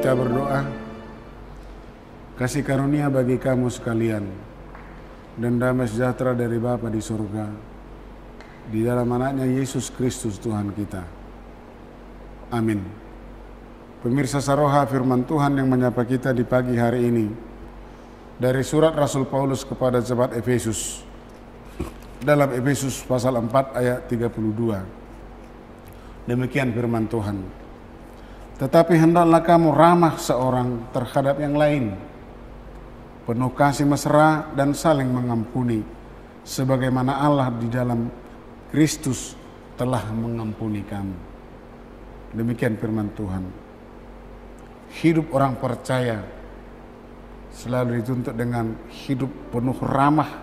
Kita berdoa, kasih karunia bagi kamu sekalian dan damai sejahtera dari Bapa di surga, di dalam anaknya Yesus Kristus Tuhan kita. Amin. Pemirsa Saroha, firman Tuhan yang menyapa kita di pagi hari ini dari surat Rasul Paulus kepada jemaat Efesus, dalam Efesus pasal 4 ayat 32. Demikian firman Tuhan. Tetapi hendaklah kamu ramah seorang terhadap yang lain, penuh kasih mesra dan saling mengampuni, sebagaimana Allah di dalam Kristus telah mengampuni kamu. Demikian firman Tuhan. Hidup orang percaya selalu dituntut dengan hidup penuh ramah,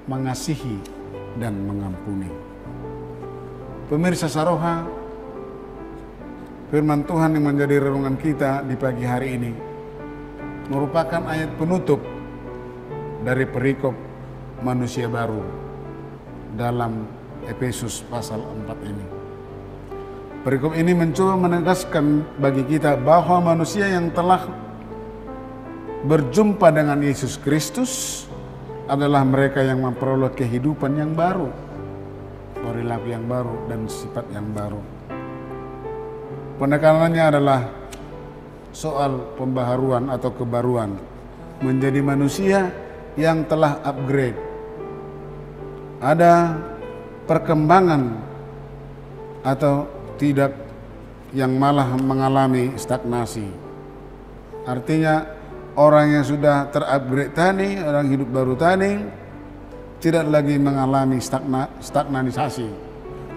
mengasihi, dan mengampuni. Pemirsa Saroha, firman Tuhan yang menjadi renungan kita di pagi hari ini merupakan ayat penutup dari perikop manusia baru dalam Efesus pasal 4 ini. Perikop ini mencoba menegaskan bagi kita bahwa manusia yang telah berjumpa dengan Yesus Kristus adalah mereka yang memperoleh kehidupan yang baru, perilaku yang baru, dan sifat yang baru. Penekanannya adalah soal pembaharuan atau kebaruan, menjadi manusia yang telah upgrade. Ada perkembangan atau tidak yang malah mengalami stagnasi. Artinya orang yang sudah terupgrade tadi, orang hidup baru tadi, tidak lagi mengalami stagnanisasi,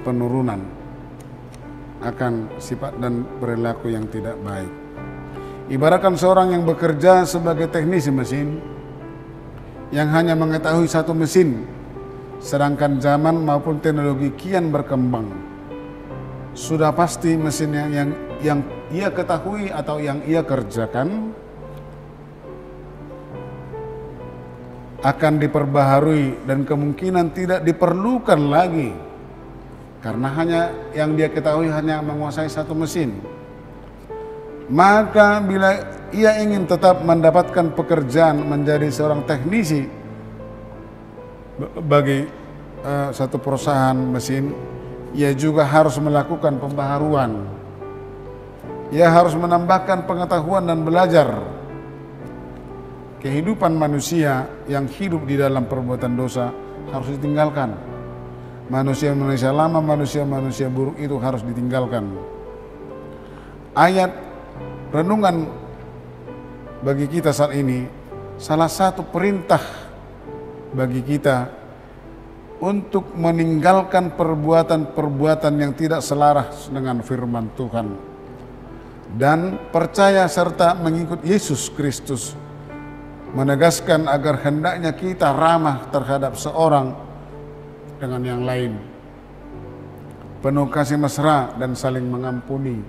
penurunan akan sifat dan perilaku yang tidak baik. Ibaratkan seorang yang bekerja sebagai teknisi mesin yang hanya mengetahui satu mesin, sedangkan zaman maupun teknologi kian berkembang. Sudah pasti mesin yang ia ketahui atau yang ia kerjakan akan diperbaharui dan kemungkinan tidak diperlukan lagi, karena hanya yang dia ketahui hanya menguasai satu mesin. Maka bila ia ingin tetap mendapatkan pekerjaan menjadi seorang teknisi bagi satu perusahaan mesin, ia juga harus melakukan pembaharuan. Ia harus menambahkan pengetahuan dan belajar. Kehidupan manusia yang hidup di dalam perbuatan dosa harus ditinggalkan. Manusia-manusia lama, manusia-manusia buruk itu harus ditinggalkan. Ayat renungan bagi kita saat ini salah satu perintah bagi kita untuk meninggalkan perbuatan-perbuatan yang tidak selaras dengan firman Tuhan dan percaya serta mengikut Yesus Kristus, menegaskan agar hendaknya kita ramah terhadap seorang dengan yang lain, penuh kasih mesra dan saling mengampuni,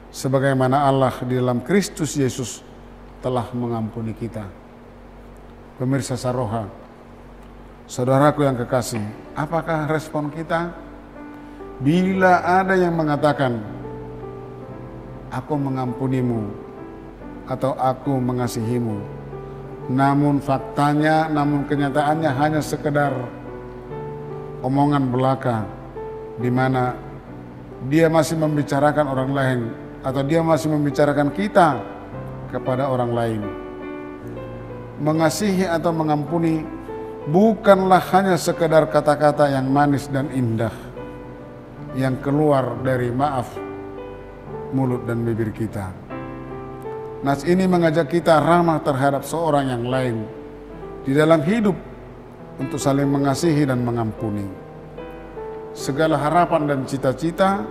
sebagaimana Allah di dalam Kristus Yesus telah mengampuni kita. Pemirsa Saroha, saudaraku yang kekasih, apakah respon kita bila ada yang mengatakan, aku mengampunimu atau aku mengasihimu, namun faktanya, namun kenyataannya hanya sekedar omongan belaka, di mana dia masih membicarakan orang lain atau dia masih membicarakan kita kepada orang lain. Mengasihi atau mengampuni bukanlah hanya sekedar kata-kata yang manis dan indah yang keluar dari mulut dan bibir kita. Nas ini mengajak kita ramah terhadap seorang yang lain di dalam hidup untuk saling mengasihi dan mengampuni. Segala harapan dan cita-cita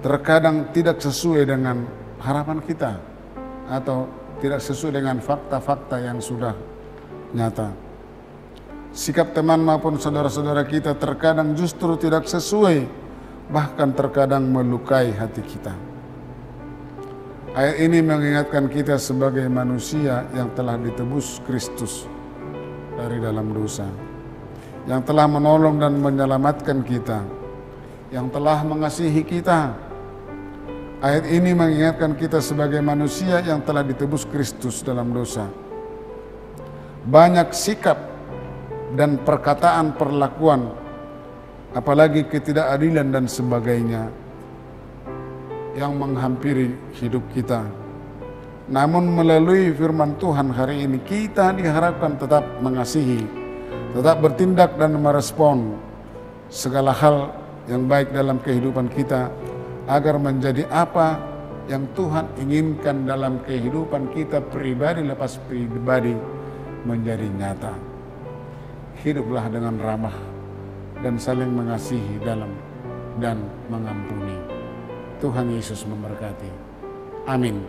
terkadang tidak sesuai dengan harapan kita atau tidak sesuai dengan fakta-fakta yang sudah nyata. Sikap teman maupun saudara-saudara kita terkadang justru tidak sesuai, bahkan terkadang melukai hati kita. Ayat ini mengingatkan kita sebagai manusia yang telah ditebus Kristus dari dalam dosa, yang telah menolong dan menyelamatkan kita, yang telah mengasihi kita, Ayat ini mengingatkan kita sebagai manusia yang telah ditebus Kristus dalam dosa. Banyak sikap dan perkataan perlakuan, apalagi ketidakadilan dan sebagainya yang menghampiri hidup kita. Namun melalui firman Tuhan hari ini kita diharapkan tetap mengasihi, tetap bertindak dan merespon segala hal yang baik dalam kehidupan kita, agar menjadi apa yang Tuhan inginkan dalam kehidupan kita pribadi lepas pribadi menjadi nyata. Hiduplah dengan ramah dan saling mengasihi dalam dan mengampuni. Tuhan Yesus memberkati. Amin.